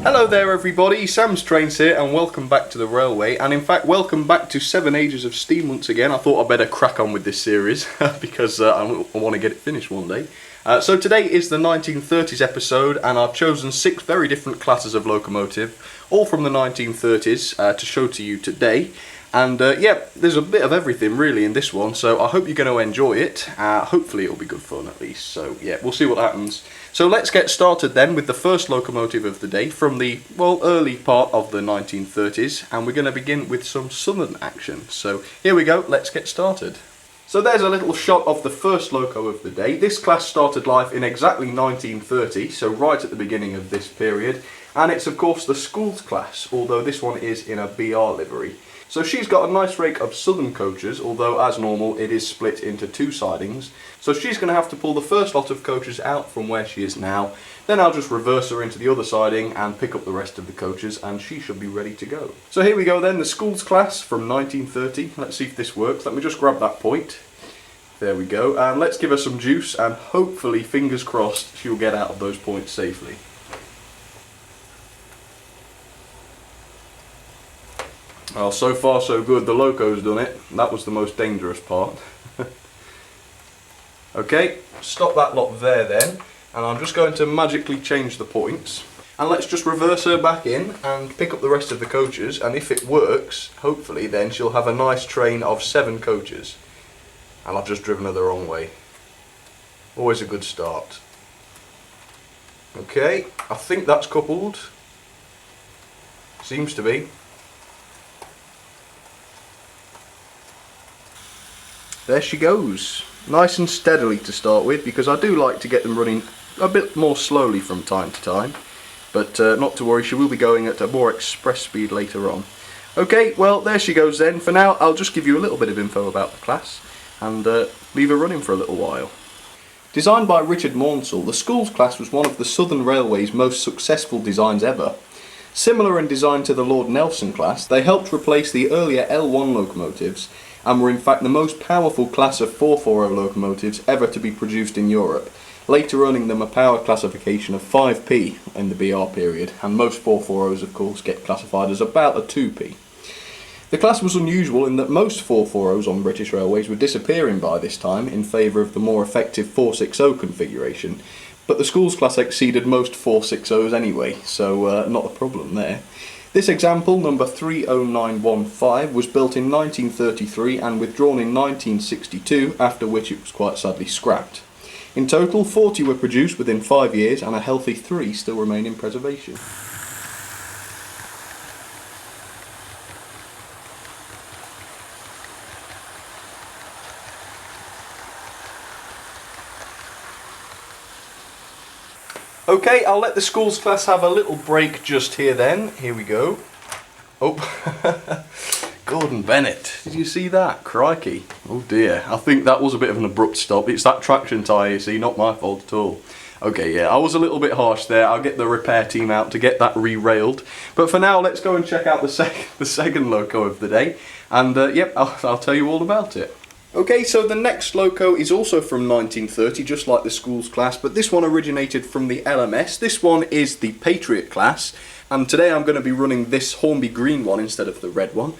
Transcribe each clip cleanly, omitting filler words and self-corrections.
Hello there everybody, Sam's Trains here and welcome back to the railway, and in fact welcome back to 7 Ages of Steam once again. I thought I'd better crack on with this series because I want to get it finished one day. So today is the 1930s episode and I've chosen 6 very different classes of locomotive, all from the 1930s to show to you today. And yeah, there's a bit of everything really in this one, so I hope you're going to enjoy it. Hopefully it'll be good fun at least, so yeah, we'll see what happens. So let's get started then with the first locomotive of the day from the, well, early part of the 1930s, and we're going to begin with some southern action. So here we go, let's get started. So there's a little shot of the first loco of the day. This class started life in exactly 1930, so right at the beginning of this period, and it's of course the schools class, although this one is in a BR livery. So she's got a nice rake of southern coaches, although as normal it is split into 2 sidings. So she's going to have to pull the first lot of coaches out from where she is now, then I'll just reverse her into the other siding and pick up the rest of the coaches and she should be ready to go. So here we go then, the schools class from 1930. Let's see if this works. Let me just grab that point. There we go, and let's give her some juice and hopefully, fingers crossed, she'll get out of those points safely. Well, so far so good, the loco's done it. That was the most dangerous part. Okay, stop that lot there then, and I'm just going to magically change the points. And let's just reverse her back in and pick up the rest of the coaches, and if it works, hopefully then she'll have a nice train of 7 coaches. And I've just driven her the wrong way. Always a good start. Okay, I think that's coupled. Seems to be. There she goes, nice and steadily to start with, because I do like to get them running a bit more slowly from time to time, but not to worry, she will be going at a more express speed later on. Okay, well there she goes then. For now I'll just give you a little bit of info about the class and leave her running for a little while. Designed by Richard Maunsell, the schools class was one of the Southern Railway's most successful designs ever. Similar in design to the Lord Nelson class, they helped replace the earlier L1 locomotives and were in fact the most powerful class of 440 locomotives ever to be produced in Europe, later earning them a power classification of 5p in the BR period, and most 440s of course get classified as about a 2p. The class was unusual in that most 440s on British Railways were disappearing by this time in favour of the more effective 460 configuration, but the schools class exceeded most 460s anyway, so not a problem there. This example, number 30915, was built in 1933 and withdrawn in 1962, after which it was quite sadly scrapped. In total, 40 were produced within 5 years and a healthy 3 still remain in preservation. Okay, I'll let the schools class have a little break just here then. Here we go. Oh, Gordon Bennett. Did you see that? Crikey. Oh dear. I think that was a bit of an abrupt stop. It's that traction tyre, you see, not my fault at all. Okay, yeah, I was a little bit harsh there. I'll get the repair team out to get that re-railed. But for now, let's go and check out the second loco of the day. And yep, I'll tell you all about it. Okay, so the next loco is also from 1930, just like the schools class, but this one originated from the LMS. This one is the Patriot Class, and today I'm going to be running this Hornby green one instead of the red one,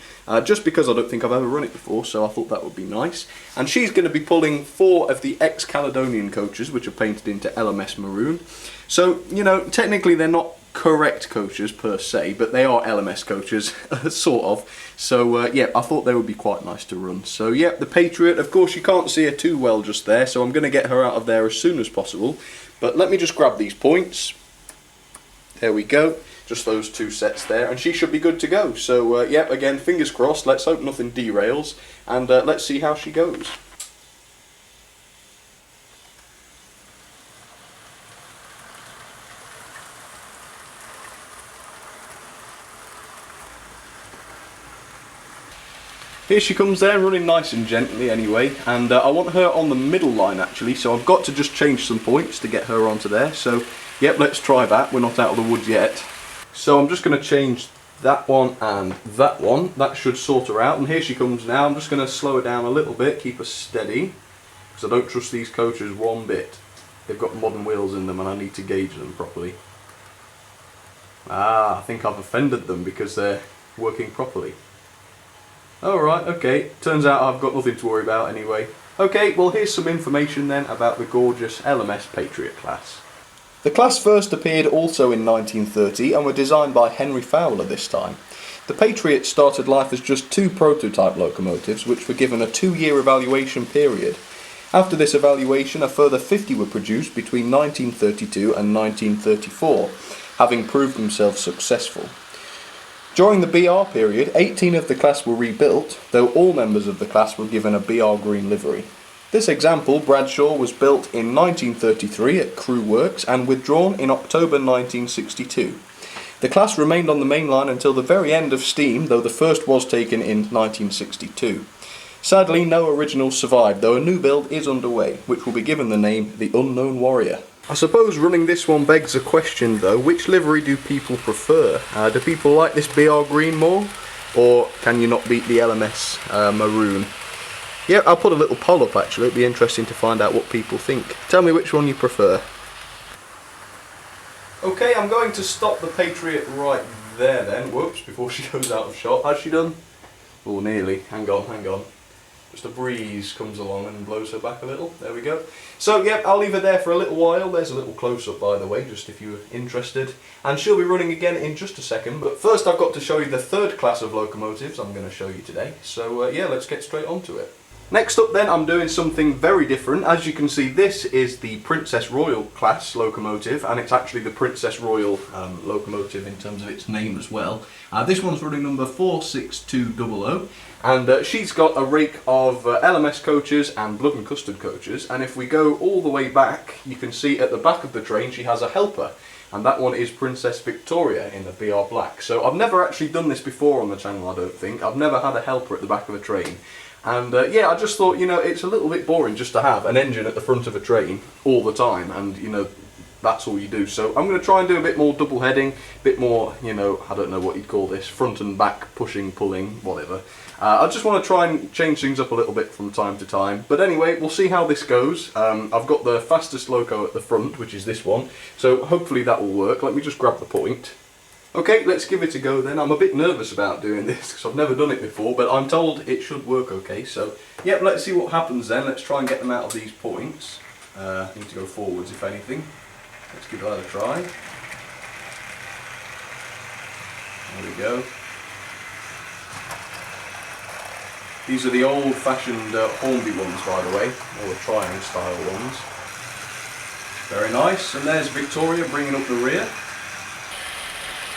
just because I don't think I've ever run it before, so I thought that would be nice. And she's going to be pulling 4 of the ex-Caledonian coaches, which are painted into LMS maroon. So, you know, technically they're not correct coaches per se, but they are LMS coaches, sort of. So yeah, I thought they would be quite nice to run. So yeah, the Patriot, of course you can't see her too well just there, so I'm going to get her out of there as soon as possible. But let me just grab these points. There we go, just those 2 sets there, and she should be good to go. So yeah, again, fingers crossed, let's hope nothing derails, and let's see how she goes. Here she comes there, running nice and gently anyway, and I want her on the middle line actually, so I've got to just change some points to get her onto there. So yep, let's try that, we're not out of the woods yet. So I'm just going to change that one and that one, that should sort her out, and here she comes now. I'm just going to slow her down a little bit, keep her steady, because I don't trust these coaches one bit. They've got modern wheels in them and I need to gauge them properly. Ah, I think I've offended them because they're working properly. Alright, okay, turns out I've got nothing to worry about anyway. Okay, well here's some information then about the gorgeous LMS Patriot Class. The class first appeared also in 1930 and were designed by Henry Fowler this time. The Patriot started life as just 2 prototype locomotives which were given a 2-year evaluation period. After this evaluation a further 50 were produced between 1932 and 1934, having proved themselves successful. During the BR period, 18 of the class were rebuilt, though all members of the class were given a BR green livery. This example, Bradshaw, was built in 1933 at Crewe Works and withdrawn in October 1962. The class remained on the main line until the very end of steam, though the first was taken in 1962. Sadly, no originals survived, though a new build is underway, which will be given the name the Unknown Warrior. I suppose running this one begs a question though, which livery do people prefer? Do people like this BR green more, or can you not beat the LMS maroon? Yeah, I'll put a little poll up actually, it'd be interesting to find out what people think. Tell me which one you prefer. Okay, I'm going to stop the Patriot right there then, whoops, before she goes out of shot. Has she done? Oh, nearly, hang on. Just a breeze comes along and blows her back a little. There we go. So, yep, I'll leave her there for a little while. There's a little close-up, by the way, just if you were interested. And she'll be running again in just a second. But first I've got to show you the third class of locomotives I'm going to show you today. So, yeah, let's get straight on to it. Next up then, I'm doing something very different. As you can see, this is the Princess Royal class locomotive, and it's actually the Princess Royal locomotive in terms of its name as well. This one's running number 46200, and she's got a rake of LMS coaches and blood and custard coaches, and if we go all the way back, you can see at the back of the train she has a helper, and that one is Princess Victoria in the BR Black. So I've never actually done this before on the channel, I don't think. I've never had a helper at the back of a train. And yeah, I just thought, you know, it's a little bit boring just to have an engine at the front of a train all the time, and you know, that's all you do. So I'm going to try and do a bit more double heading, a bit more, you know, I don't know what you'd call this, front and back, pushing, pulling, whatever. I just want to try and change things up a little bit from time to time. But anyway, we'll see how this goes. I've got the fastest loco at the front, which is this one, so hopefully that will work. Let me just grab the point. Okay, let's give it a go then. I'm a bit nervous about doing this because I've never done it before, but I'm told it should work okay. So, yep, let's see what happens then. Let's try and get them out of these points. Need to go forwards if anything. Let's give that a try. There we go. These are the old-fashioned Hornby ones, by the way, or the triangle style ones. Very nice, and there's Victoria bringing up the rear.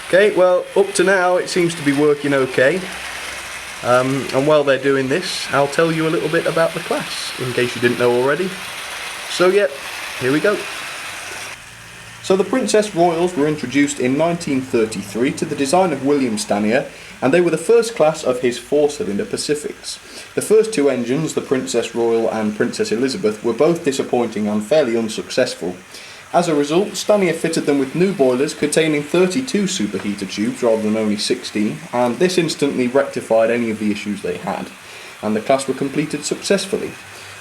Okay, well, up to now it seems to be working okay. And while they're doing this, I'll tell you a little bit about the class, in case you didn't know already. So yeah, here we go. So the Princess Royals were introduced in 1933 to the design of William Stanier, and they were the first class of his 4-cylinder Pacifics. The first 2 engines, the Princess Royal and Princess Elizabeth, were both disappointing and fairly unsuccessful. As a result, Stanier fitted them with new boilers containing 32 superheater tubes rather than only 16, and this instantly rectified any of the issues they had, and the class were completed successfully.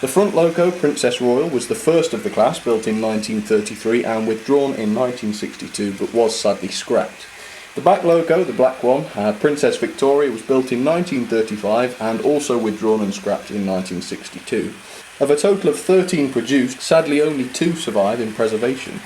The front loco, Princess Royal, was the first of the class, built in 1933 and withdrawn in 1962, but was sadly scrapped. The back loco, the black one, Princess Victoria, was built in 1935 and also withdrawn and scrapped in 1962. Of a total of 13 produced, sadly only 2 survive in preservation.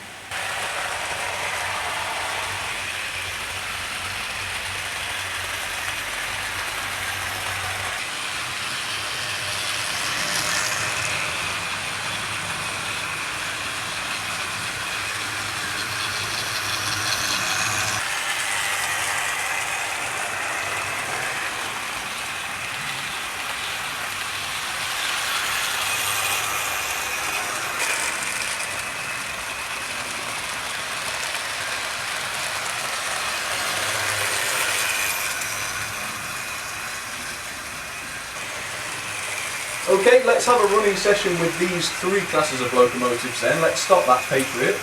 Okay, let's have a running session with these 3 classes of locomotives then. Let's start that Patriot.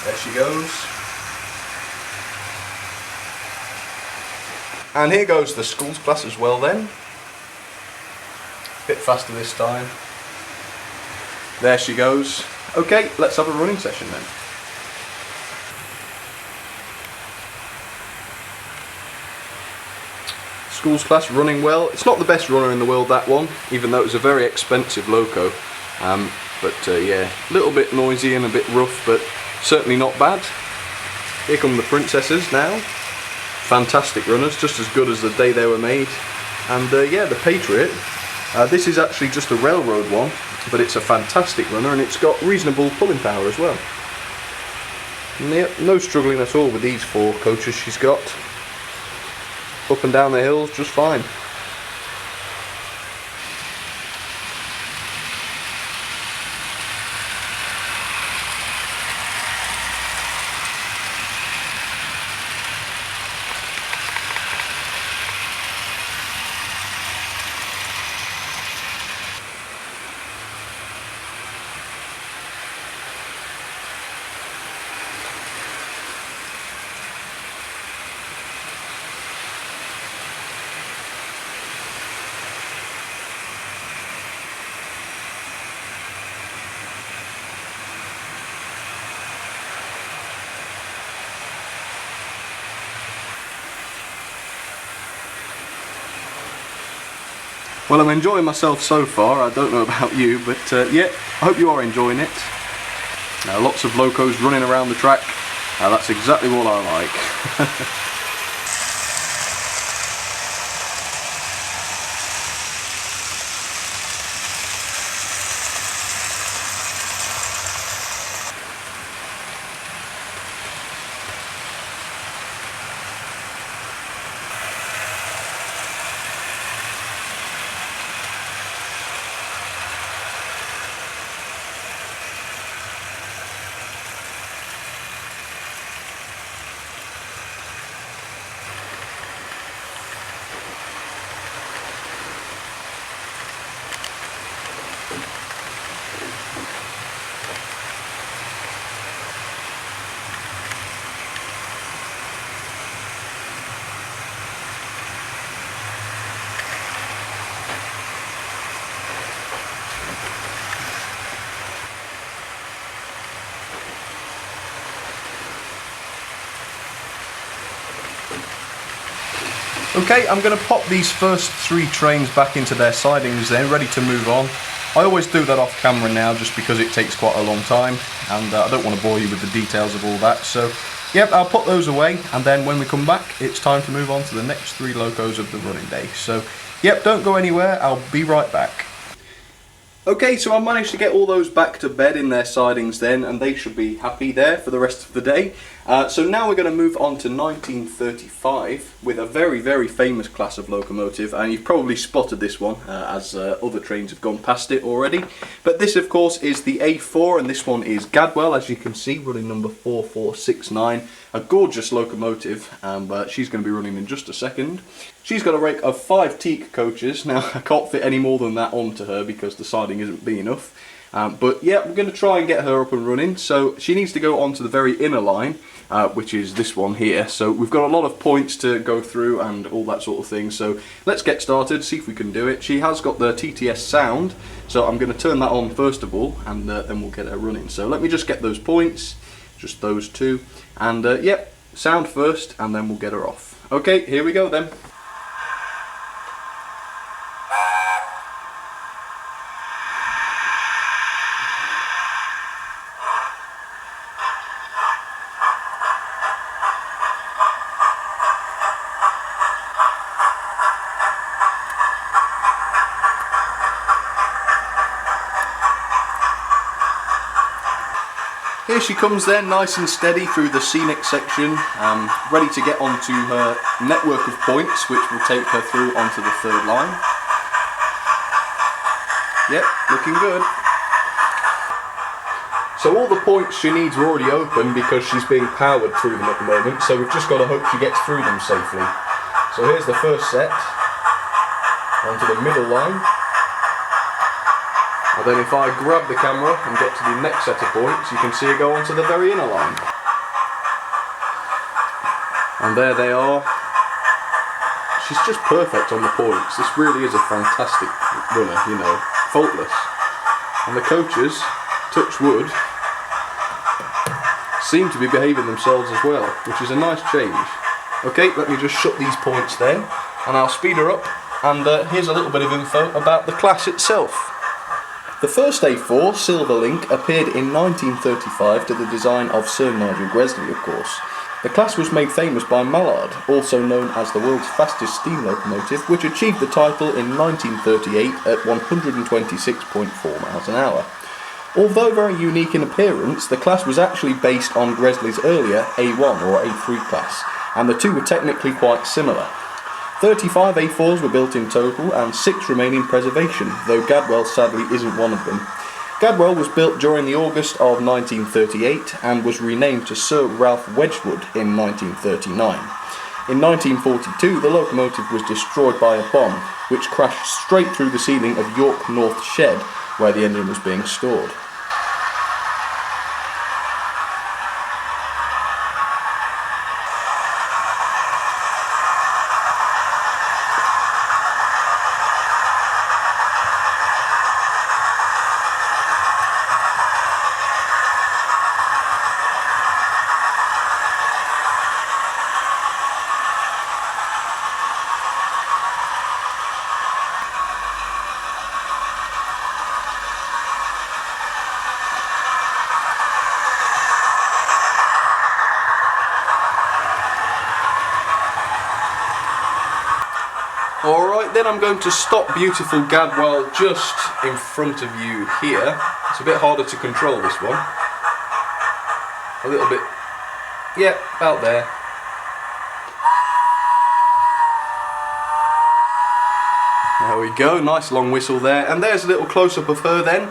There she goes. And here goes the schools class as well then. Bit faster this time. There she goes. Okay, let's have a running session then. Schools Class, running well. It's not the best runner in the world, that one, even though it's a very expensive loco. Yeah, a little bit noisy and a bit rough, but certainly not bad. Here come the Princesses now. Fantastic runners, just as good as the day they were made. And yeah, the Patriot. This is actually just a railroad one, but it's a fantastic runner and it's got reasonable pulling power as well. And yep, no struggling at all with these 4 coaches she's got. Up and down the hills just fine. Well, I'm enjoying myself so far. I don't know about you, but yeah, I hope you are enjoying it. Lots of locos running around the track. That's exactly what I like. Okay, I'm going to pop these first 3 trains back into their sidings then, ready to move on. I always do that off camera now just because it takes quite a long time and I don't want to bore you with the details of all that. So, yep, I'll put those away and then when we come back, it's time to move on to the next 3 locos of the running day. So, yep, don't go anywhere, I'll be right back. Okay, so I managed to get all those back to bed in their sidings then, and they should be happy there for the rest of the day. So now we're going to move on to 1935 with a very, very famous class of locomotive, and you've probably spotted this one as other trains have gone past it already. But this, of course, is the A4, and this one is Gadwell, as you can see, running number 4469. A gorgeous locomotive, but she's going to be running in just a second. She's got a rake of 5 teak coaches. Now, I can't fit any more than that onto her because the siding isn't big enough. But yeah, we're going to try and get her up and running. So she needs to go onto the very inner line, which is this one here. So we've got a lot of points to go through and all that sort of thing. So let's get started, see if we can do it. She has got the TTS sound, so I'm going to turn that on first of all, and then we'll get her running. So let me just get those points, just those 2. And yep, sound first, and then we'll get her off. Okay, here we go then. Here she comes then, nice and steady through the scenic section, ready to get onto her network of points, which will take her through onto the 3rd line. Yep, looking good. So all the points she needs are already open because she's being powered through them at the moment, so we've just got to hope she gets through them safely. So here's the first set, onto the middle line. And then if I grab the camera and get to the next set of points, you can see her go onto the very inner line. And there they are. She's just perfect on the points. This really is a fantastic runner, you know, faultless. And the coaches, touch wood, seem to be behaving themselves as well, which is a nice change. Okay, let me just shut these points then. and I'll speed her up, and here's a little bit of info about the class itself. The first A4 Silver Link appeared in 1935 to the design of Sir Nigel Gresley, of course. The class was made famous by Mallard, also known as the world's fastest steam locomotive, which achieved the title in 1938 at 126.4 miles an hour. Although very unique in appearance, the class was actually based on Gresley's earlier A1 or A3 class, and the two were technically quite similar. 35 A4s were built in total and 6 remain in preservation, though Gadwell sadly isn't one of them. Gadwell was built during the August of 1938 and was renamed to Sir Ralph Wedgwood in 1939. In 1942 the locomotive was destroyed by a bomb, which crashed straight through the ceiling of York North Shed, where the engine was being stored. Alright, then I'm going to stop beautiful Gadwell just in front of you here. It's a bit harder to control, this one. A little bit, yeah, about there. There we go, nice long whistle there. And there's a little close-up of her then,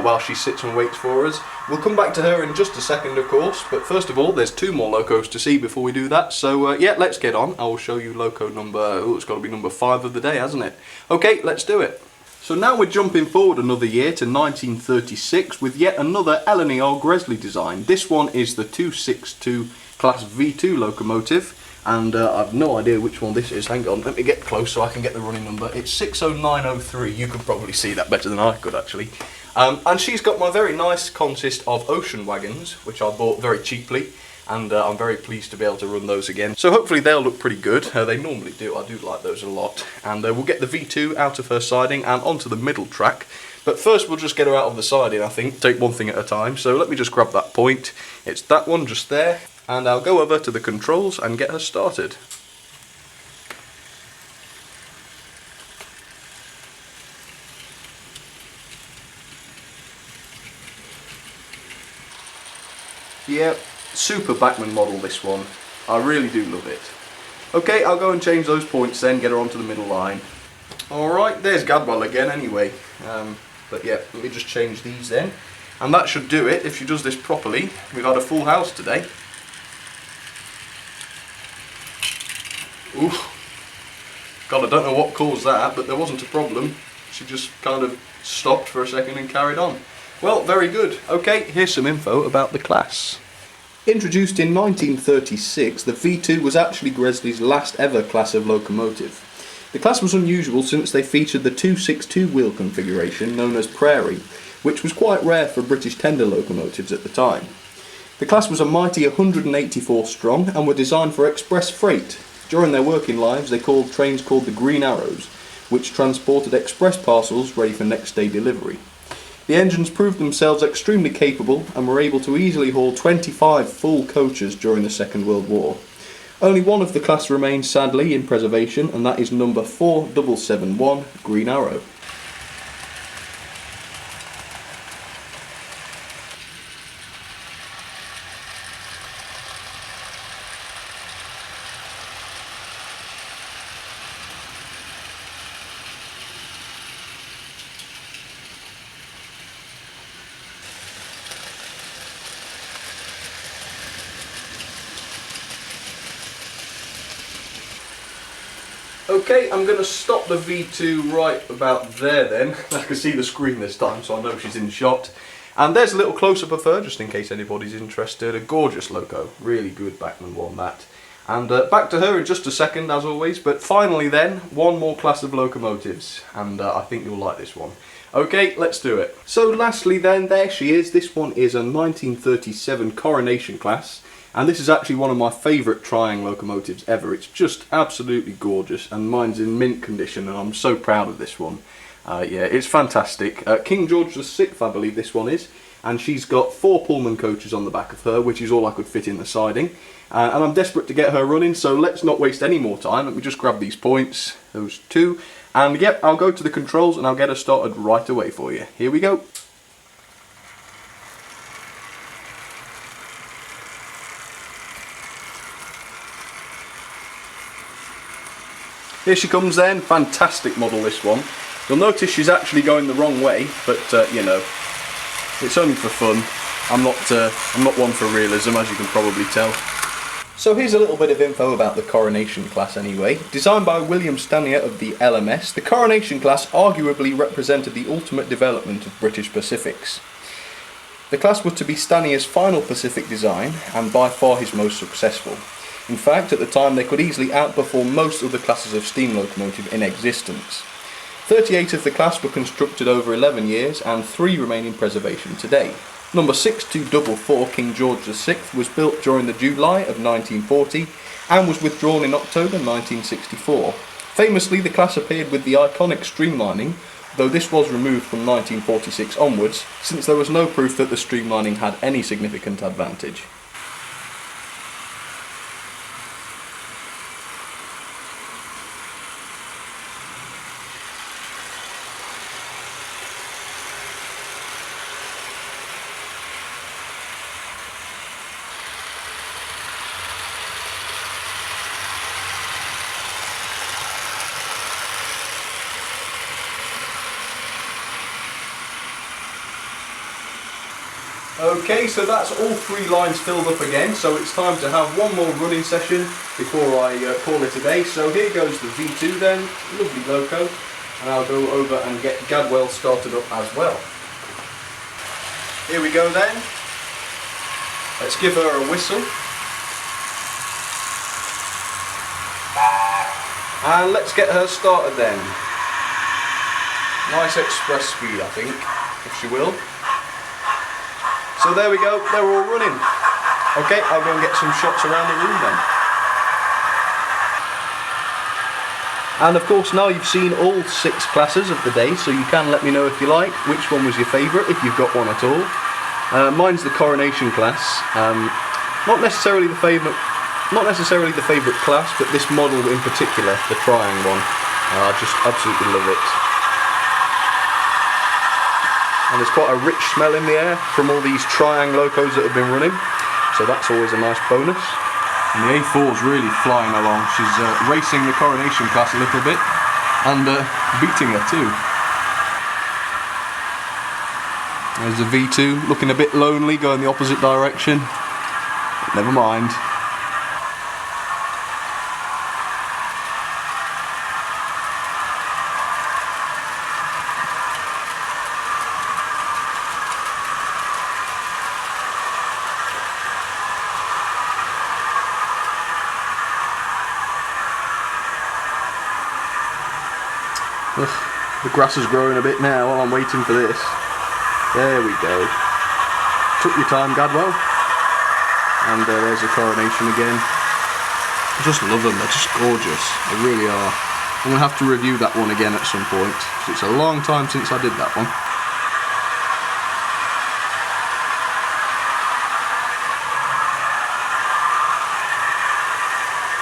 while she sits and waits for us. We'll come back to her in just a second, of course, but first of all, there's 2 more locos to see before we do that. So, yeah, let's get on. I will show you loco number, oh, it's got to be number 5 of the day, hasn't it? Okay, let's do it. So now we're jumping forward another year to 1936 with yet another L&ER Gresley design. This one is the 262 Class V2 locomotive. And I've no idea which one this is. Hang on, let me get close so I can get the running number. It's 60903. You could probably see that better than I could, actually. And she's got my very nice consist of ocean wagons, which I bought very cheaply, and I'm very pleased to be able to run those again. So hopefully they'll look pretty good. They normally do. I do like those a lot. And we'll get the V2 out of her siding and onto the middle track. But first we'll just get her out of the siding, I think. Take one thing at a time. So let me just grab that point. It's that one just there. And I'll go over to the controls and get her started. Yeah, super Bachmann model, this one. I really do love it. Okay, I'll go and change those points then, get her onto the middle line. Alright, there's Gadwell again anyway. But yeah, let me just change these then. And that should do it if she does this properly. We've had a full house today. Ooh. God, I don't know what caused that, but there wasn't a problem. She just kind of stopped for a second and carried on. Well, very good. Okay, here's some info about the class. Introduced in 1936, the V2 was actually Gresley's last ever class of locomotive. The class was unusual since they featured the 262 wheel configuration known as Prairie, which was quite rare for British tender locomotives at the time. The class was a mighty 184 strong and were designed for express freight. During their working lives, they called trains called the Green Arrows, which transported express parcels ready for next day delivery. The engines proved themselves extremely capable and were able to easily haul 25 full coaches during the Second World War. Only one of the class remains sadly in preservation, and that is number 4771 Green Arrow. Okay, I'm going to stop the V2 right about there then. I can see the screen this time, so I know she's in shot. And there's a little close-up of her, just in case anybody's interested. A gorgeous loco, really good Bachmann one, that. And back to her in just a second, as always. But finally then, one more class of locomotives, and I think you'll like this one. Okay, let's do it. So lastly then, there she is. This one is a 1937 Coronation Class, and this is actually one of my favourite trying locomotives ever. It's just absolutely gorgeous, and mine's in mint condition, and I'm so proud of this one. Yeah, it's fantastic. King George VI, I believe this one is, and she's got 4 Pullman coaches on the back of her, which is all I could fit in the siding. And I'm desperate to get her running, so let's not waste any more time. Let me just grab these points, those 2. And yep, I'll go to the controls and I'll get her started right away for you. Here we go. Here she comes then. Fantastic model, this one. You'll notice she's actually going the wrong way, but you know, it's only for fun. I'm not one for realism, as you can probably tell. So here's a little bit of info about the Coronation Class anyway. Designed by William Stanier of the LMS, the Coronation Class arguably represented the ultimate development of British Pacifics. The class was to be Stanier's final Pacific design, and by far his most successful. In fact, at the time they could easily outperform most other classes of steam locomotive in existence. 38 of the class were constructed over 11 years, and 3 remain in preservation today. Number 6244 King George VI was built during the July of 1940 and was withdrawn in October 1964. Famously, the class appeared with the iconic streamlining, though this was removed from 1946 onwards, since there was no proof that the streamlining had any significant advantage. Okay, so that's all 3 lines filled up again, so it's time to have one more running session before I call it a day. So here goes the V2 then, lovely loco, and I'll go over and get Gadwell started up as well. Here we go then, let's give her a whistle, and let's get her started then. Nice express speed, I think, if she will. So there we go, they're all running. Okay, I'll go and get some shots around the room then. And of course now you've seen all 6 classes of the day, so you can let me know if you like which one was your favourite, if you've got one at all. Mine's the Coronation Class. Not necessarily the favourite class, but this model in particular, the trying one. I just absolutely love it. And there's quite a rich smell in the air from all these trying locos that have been running, so that's always a nice bonus. And the A4's really flying along. She's racing the Coronation Class a little bit, and beating her too. There's the V2, looking a bit lonely, going the opposite direction. But never mind. The grass is growing a bit now while I'm waiting for this. There we go. Took your time, Gadwell. And there's the Coronation again. I just love them, they're just gorgeous. They really are. I'm going to have to review that one again at some point, because it's a long time since I did that one.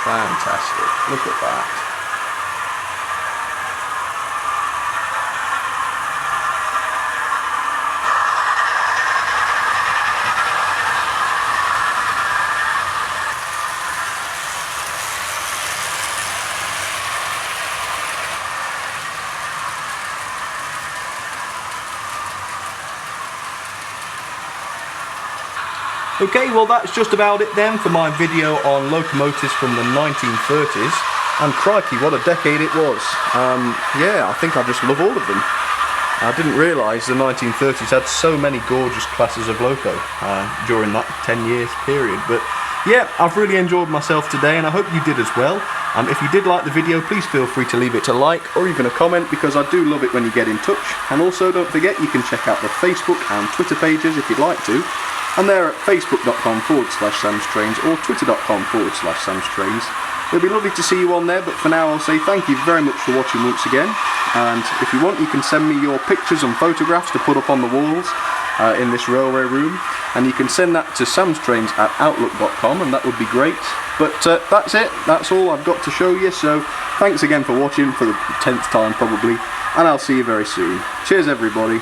Fantastic. Look at that. Okay, well that's just about it then for my video on locomotives from the 1930s. And crikey, what a decade it was. Yeah, I think I just love all of them. I didn't realise the 1930s had so many gorgeous classes of loco during that 10 years period. But yeah, I've really enjoyed myself today, and I hope you did as well. If you did like the video, please feel free to leave it a like or even a comment, because I do love it when you get in touch. And also don't forget, you can check out the Facebook and Twitter pages if you'd like to, and they're at facebook.com/samstrains or twitter.com/samstrains. It'll be lovely to see you on there, but for now I'll say thank you very much for watching once again, and if you want you can send me your pictures and photographs to put up on the walls in this railway room, and you can send that to samstrains@outlook.com, and that would be great. But that's it, that's all I've got to show you, so thanks again for watching for the 10th time probably, and I'll see you very soon. Cheers everybody.